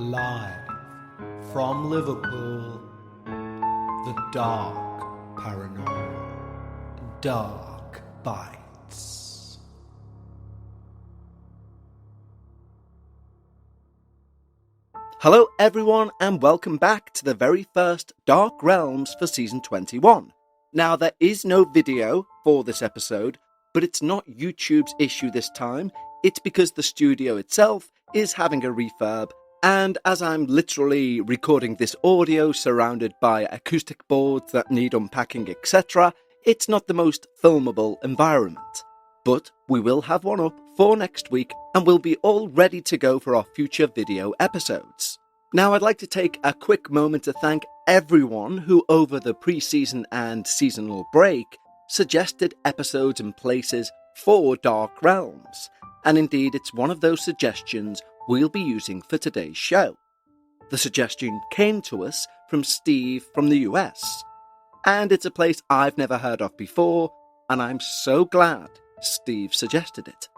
Live from Liverpool, the dark paranormal, Dark Bites. Hello everyone and welcome back to the very first Dark Realms for Season 21. Now there is no video for this episode, but it's not YouTube's issue this time. It's because the studio itself is having a refurb, and as I'm literally recording this audio surrounded by acoustic boards that need unpacking, etc., it's not the most filmable environment. But we will have one up for next week and we'll be all ready to go for our future video episodes. Now I'd like to take a quick moment to thank everyone who over the pre-season and seasonal break suggested episodes and places for Dark Realms. And indeed, it's one of those suggestions we'll be using for today's show. The suggestion came to us from Steve from the US, and it's a place I've never heard of before, and I'm so glad Steve suggested it.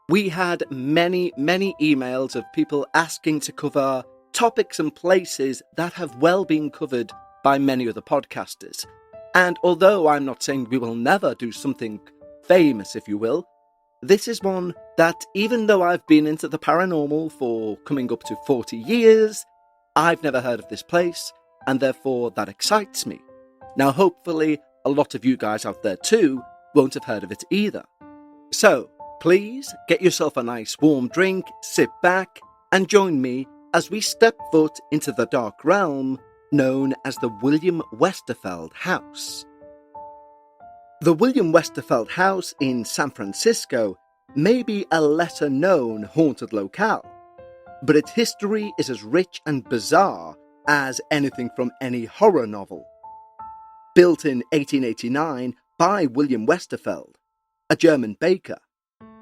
We had many emails of people asking to cover topics and places that have well been covered by many other podcasters, and although I'm not saying we will never do something famous, if you will, this is one that, even though I've been into the paranormal for coming up to 40 years, I've never heard of this place, and therefore that excites me. Now, hopefully, a lot of you guys out there too won't have heard of it either. So, please get yourself a nice warm drink, sit back, and join me as we step foot into the dark realm known as the William Westerfeld House. The William Westerfeld House in San Francisco may be a lesser-known haunted locale, but its history is as rich and bizarre as anything from any horror novel. Built in 1889 by William Westerfeld, a German baker,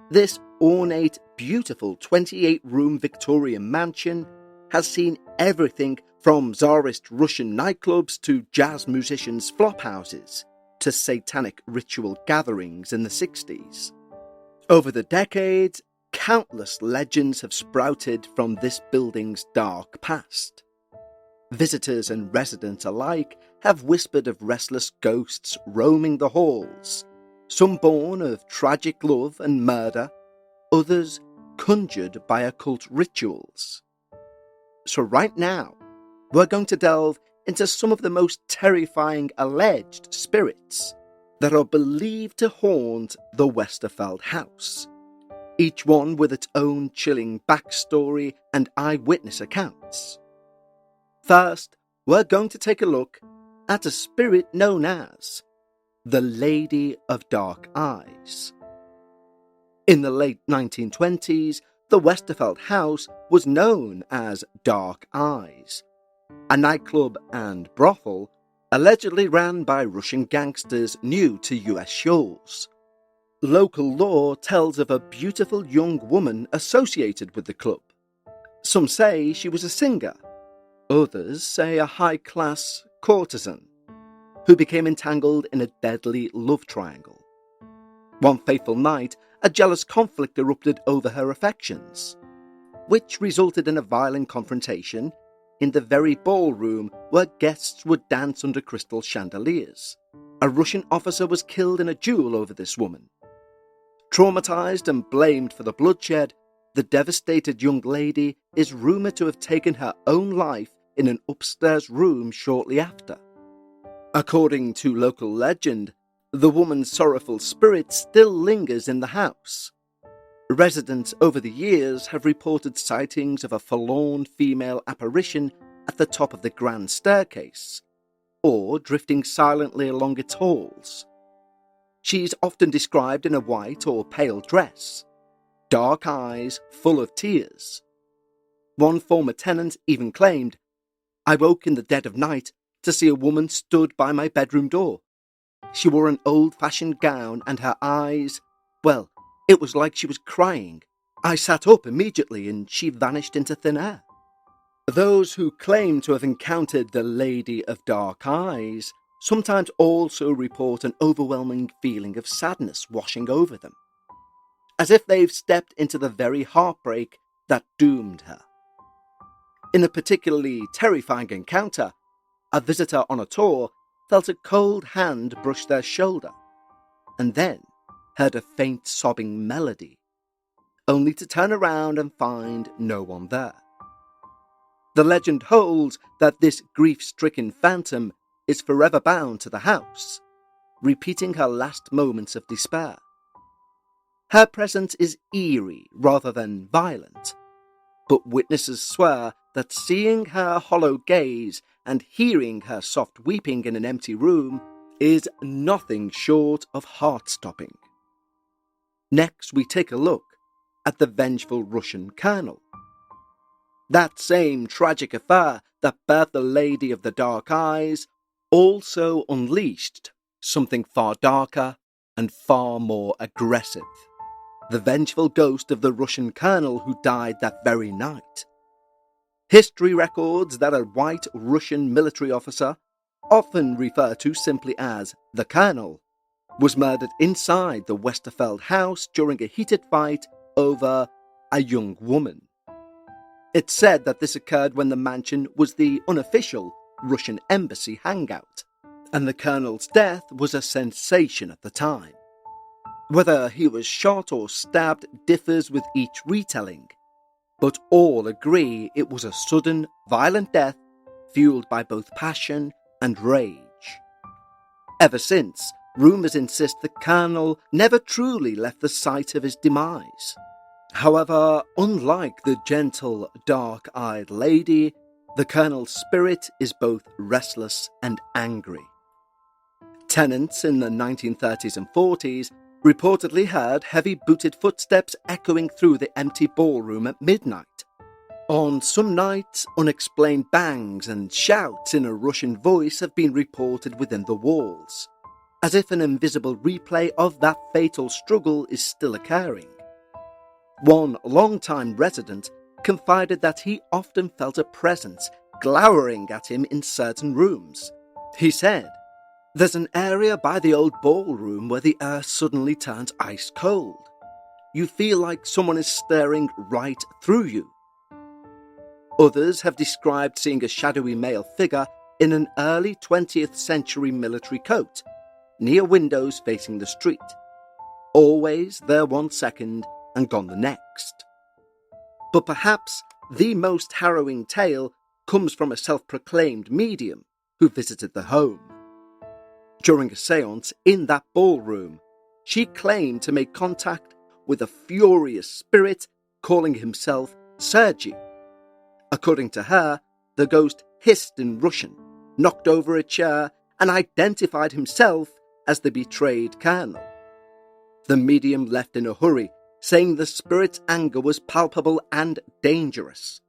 this ornate, beautiful 28-room Victorian mansion has seen everything from Tsarist Russian nightclubs to jazz musicians' flophouses, to satanic ritual gatherings in the 60s. Over the decades, countless legends have sprouted from this building's dark past. Visitors and residents alike have whispered of restless ghosts roaming the halls, some born of tragic love and murder, others conjured by occult rituals. So right now, we're going to delve into some of the most terrifying alleged spirits that are believed to haunt the Westerfeld house, each one with its own chilling backstory and eyewitness accounts. First, we're going to take a look at a spirit known as the Lady of Dark Eyes. In the late 1920s, the Westerfeld house was known as Dark Eyes, a nightclub and brothel allegedly ran by Russian gangsters new to US shores. Local lore tells of a beautiful young woman associated with the club. Some say she was a singer, others say a high-class courtesan who became entangled in a deadly love triangle. One fateful night, a jealous conflict erupted over her affections, which resulted in a violent confrontation in the very ballroom where guests would dance under crystal chandeliers. A Russian officer was killed in a duel over this woman. Traumatized and blamed for the bloodshed, the devastated young lady is rumoured to have taken her own life in an upstairs room shortly after. According to local legend, the woman's sorrowful spirit still lingers in the house. Residents over the years have reported sightings of a forlorn female apparition at the top of the grand staircase, or drifting silently along its halls. She's often described in a white or pale dress, dark eyes full of tears. One former tenant even claimed, "I woke in the dead of night to see a woman stood by my bedroom door. She wore an old-fashioned gown and her eyes, well, it was like she was crying. I sat up immediately and she vanished into thin air." Those who claim to have encountered the Lady of Dark Eyes sometimes also report an overwhelming feeling of sadness washing over them, as if they've stepped into the very heartbreak that doomed her. In a particularly terrifying encounter, a visitor on a tour felt a cold hand brush their shoulder, and then heard a faint sobbing melody, only to turn around and find no one there. The legend holds that this grief-stricken phantom is forever bound to the house, repeating her last moments of despair. Her presence is eerie rather than violent, but witnesses swear that seeing her hollow gaze and hearing her soft weeping in an empty room is nothing short of heart-stopping. Next, we take a look at the vengeful Russian colonel. That same tragic affair that birthed the Lady of the Dark Eyes also unleashed something far darker and far more aggressive. The vengeful ghost of the Russian colonel who died that very night. History records that a white Russian military officer, often referred to simply as the colonel, was murdered inside the Westerfeld house during a heated fight over a young woman. It's said that this occurred when the mansion was the unofficial Russian embassy hangout, and the colonel's death was a sensation at the time. Whether he was shot or stabbed differs with each retelling, but all agree it was a sudden, violent death fueled by both passion and rage. Ever since, rumours insist the colonel never truly left the site of his demise. However, unlike the gentle, dark-eyed lady, the colonel's spirit is both restless and angry. Tenants in the 1930s and 40s reportedly heard heavy-booted footsteps echoing through the empty ballroom at midnight. On some nights, unexplained bangs and shouts in a Russian voice have been reported within the walls, as if an invisible replay of that fatal struggle is still occurring. One long-time resident confided that he often felt a presence glowering at him in certain rooms. He said, "There's an area by the old ballroom where the air suddenly turns ice cold. You feel like someone is staring right through you." Others have described seeing a shadowy male figure in an early 20th century military coat, near windows facing the street. Always there 1 second and gone the next. But perhaps the most harrowing tale comes from a self-proclaimed medium who visited the home. During a séance in that ballroom, she claimed to make contact with a furious spirit calling himself Sergei. According to her, the ghost hissed in Russian, knocked over a chair, and identified himself as the betrayed colonel. The medium left in a hurry, saying the spirit's anger was palpable and dangerous.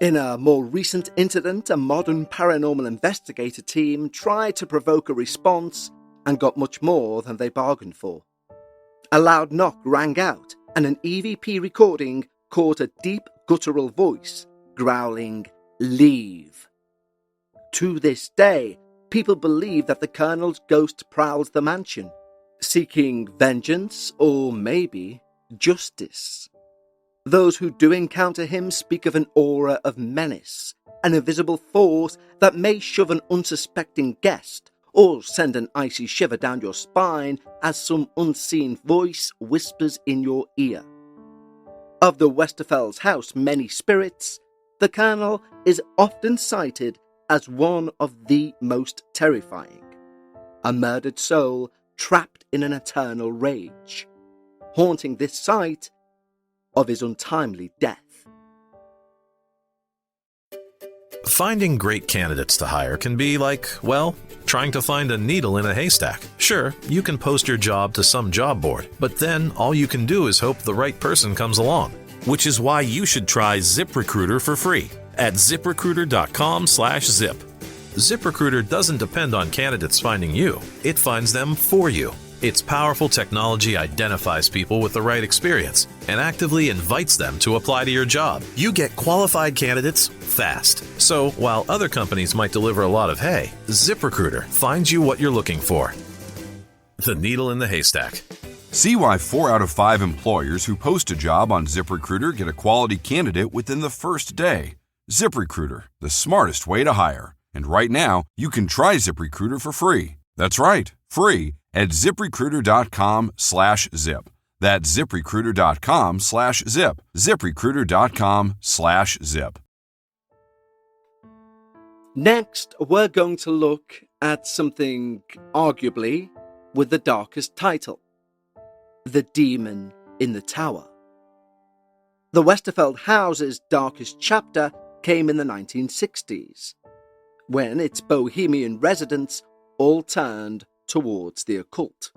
In a more recent incident, a modern paranormal investigator team tried to provoke a response and got much more than they bargained for. A loud knock rang out, and an EVP recording caught a deep guttural voice growling, "Leave." To this day, people believe that the colonel's ghost prowls the mansion, seeking vengeance or maybe justice. Those who do encounter him speak of an aura of menace, an invisible force that may shove an unsuspecting guest or send an icy shiver down your spine as some unseen voice whispers in your ear. Of the Westerfeld's house many spirits, the colonel is often cited as one of the most terrifying. A murdered soul trapped in an eternal rage, haunting this site of his untimely death. Finding great candidates to hire can be like, well, trying to find a needle in a haystack. Sure, you can post your job to some job board, but then all you can do is hope the right person comes along. Which is why you should try ZipRecruiter for free at ziprecruiter.com/zip. ZipRecruiter doesn't depend on candidates finding you. It finds them for you. Its powerful technology identifies people with the right experience and actively invites them to apply to your job. You get qualified candidates fast. So while other companies might deliver a lot of hay, ZipRecruiter finds you what you're looking for. The needle in the haystack. See why 4 out of 5 employers who post a job on ZipRecruiter get a quality candidate within the first day. ZipRecruiter, the smartest way to hire. And right now, you can try ZipRecruiter for free. That's right, free at ZipRecruiter.com/zip. That's ZipRecruiter.com/zip. ZipRecruiter.com/zip. Next, we're going to look at something arguably with the darkest title: The Demon in the Tower. The Westerfeld house's darkest chapter came in the 1960s, when its bohemian residents all turned towards the occult.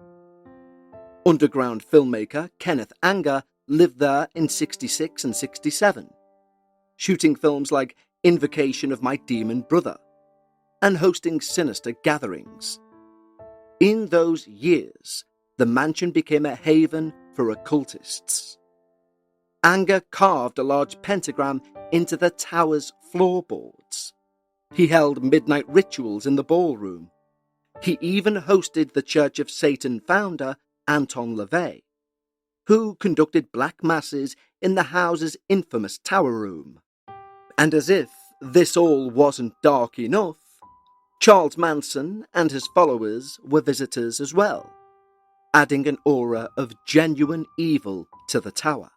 Underground filmmaker Kenneth Anger lived there in 66 and 67, shooting films like Invocation of My Demon Brother and hosting sinister gatherings. In those years, the mansion became a haven for occultists. Anger carved a large pentagram into the tower's floorboards. He held midnight rituals in the ballroom. He even hosted the Church of Satan founder Anton LaVey, who conducted black masses in the house's infamous tower room. And as if this all wasn't dark enough, Charles Manson and his followers were visitors as well, adding an aura of genuine evil to the tower.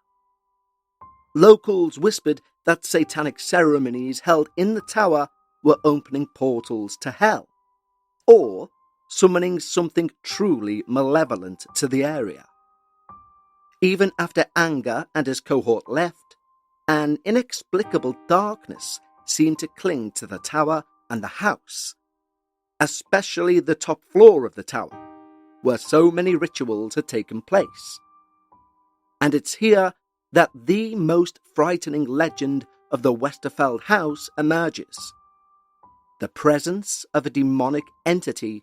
Locals whispered that satanic ceremonies held in the tower were opening portals to hell, or summoning something truly malevolent to the area. Even after Anger and his cohort left, an inexplicable darkness seemed to cling to the tower and the house, especially the top floor of the tower, where so many rituals had taken place. And it's here that the most frightening legend of the Westerfeld house emerges: the presence of a demonic entity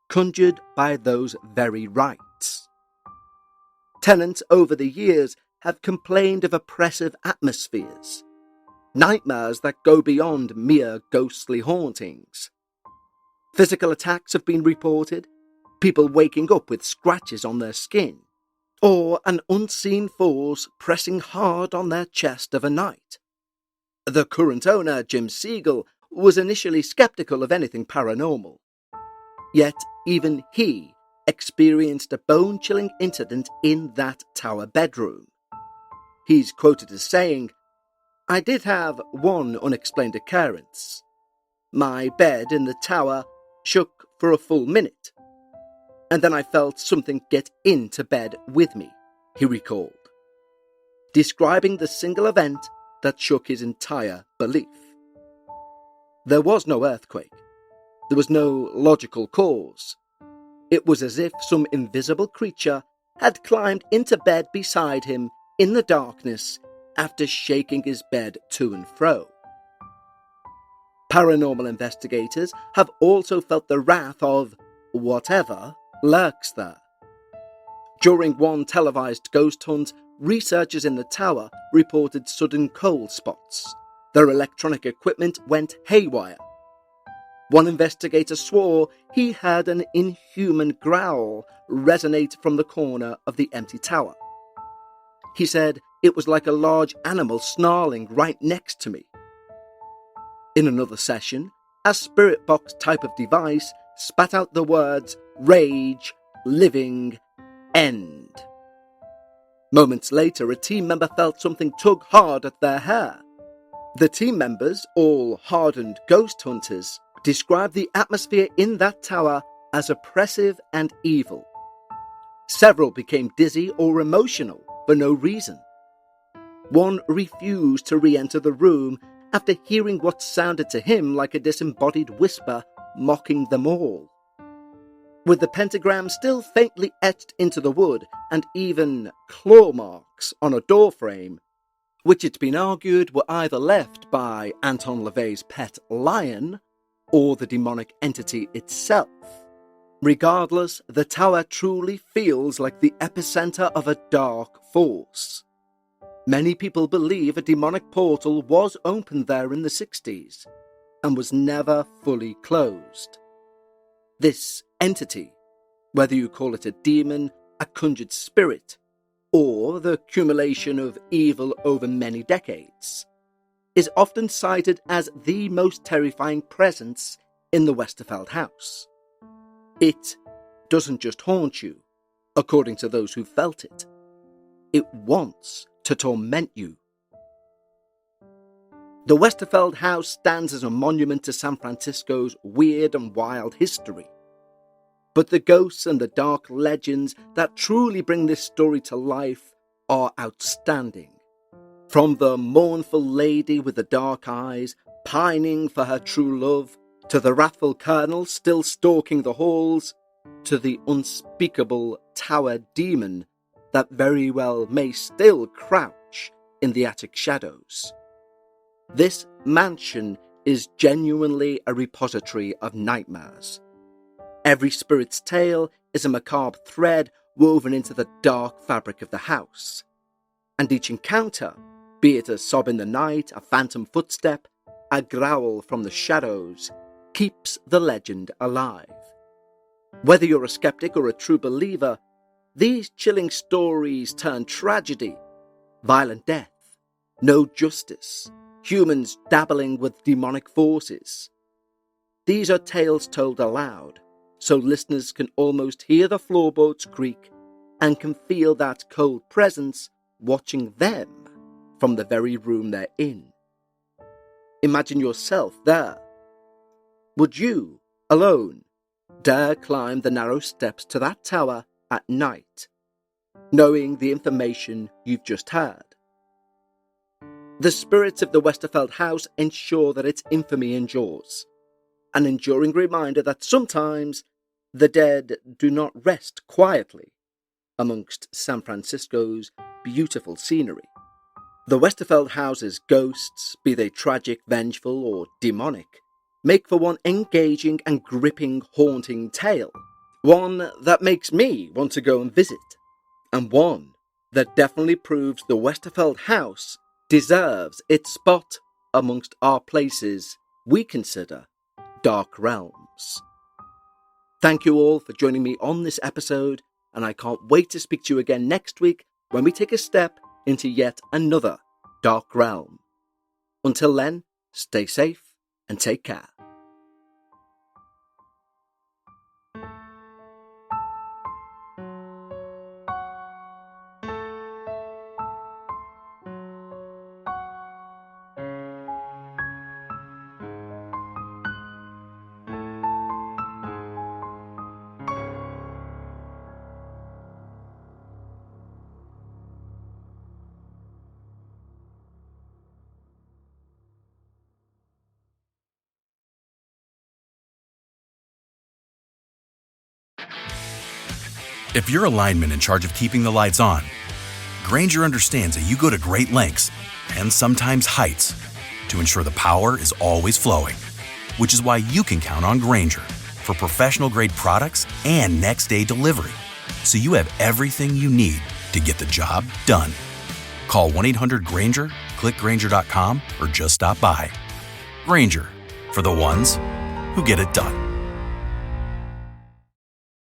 conjured by those very rites. Tenants over the years have complained of oppressive atmospheres, nightmares that go beyond mere ghostly hauntings. Physical attacks have been reported, people waking up with scratches on their skin, or an unseen force pressing hard on their chest of a night. The current owner, Jim Siegel, was initially skeptical of anything paranormal. Yet even he experienced a bone-chilling incident in that tower bedroom. He's quoted as saying, "I did have one unexplained occurrence. My bed in the tower shook for a full minute, and then I felt something get into bed with me," he recalled, describing the single event that shook his entire belief. There was no earthquake. There was no logical cause. It was as if some invisible creature had climbed into bed beside him in the darkness after shaking his bed to and fro. Paranormal investigators have also felt the wrath of whatever lurks there. During one televised ghost hunt, researchers in the tower reported sudden cold spots. Their electronic equipment went haywire. One investigator swore he heard an inhuman growl resonate from the corner of the empty tower. He said it was like a large animal snarling right next to me. In another session, a spirit box type of device spat out the words "rage, living, end." Moments later, a team member felt something tug hard at their hair. The team members, all hardened ghost hunters, described the atmosphere in that tower as oppressive and evil. Several became dizzy or emotional for no reason. One refused to re-enter the room after hearing what sounded to him like a disembodied whisper mocking them all. With the pentagram still faintly etched into the wood and even claw marks on a doorframe, which it's been argued were either left by Anton LaVey's pet lion or the demonic entity itself. Regardless, the tower truly feels like the epicenter of a dark force. Many people believe a demonic portal was opened there in the 60s and was never fully closed. This entity, whether you call it a demon, a conjured spirit, or the accumulation of evil over many decades, is often cited as the most terrifying presence in the Westerfeld house. It doesn't just haunt you, according to those who felt it. It wants to torment you. The Westerfeld house stands as a monument to San Francisco's weird and wild history. But the ghosts and the dark legends that truly bring this story to life are outstanding. From the mournful lady with the dark eyes, pining for her true love, to the wrathful colonel still stalking the halls, to the unspeakable tower demon that very well may still crouch in the attic shadows. This mansion is genuinely a repository of nightmares. Every spirit's tale is a macabre thread woven into the dark fabric of the house. And each encounter, be it a sob in the night, a phantom footstep, a growl from the shadows, keeps the legend alive. Whether you're a skeptic or a true believer, these chilling stories turn tragedy, violent death, no justice, humans dabbling with demonic forces. These are tales told aloud, so listeners can almost hear the floorboards creak and can feel that cold presence watching them from the very room they're in. Imagine yourself there. Would you, alone, dare climb the narrow steps to that tower at night, knowing the information you've just heard? The spirits of the Westerfeld house ensure that its infamy endures, an enduring reminder that sometimes the dead do not rest quietly amongst San Francisco's beautiful scenery. The Westerfeld house's ghosts, be they tragic, vengeful, or demonic, make for one engaging and gripping, haunting tale. One that makes me want to go and visit, and one that definitely proves the Westerfeld house deserves its spot amongst our places we consider dark realms. Thank you all for joining me on this episode, and I can't wait to speak to you again next week when we take a step into yet another dark realm. Until then, stay safe and take care. If you're a lineman in charge of keeping the lights on, Grainger understands that you go to great lengths, and sometimes heights, to ensure the power is always flowing. Which is why you can count on Grainger for professional-grade products and next-day delivery, so you have everything you need to get the job done. Call 1-800-GRAINGER, click Grainger.com, or just stop by. Grainger, for the ones who get it done.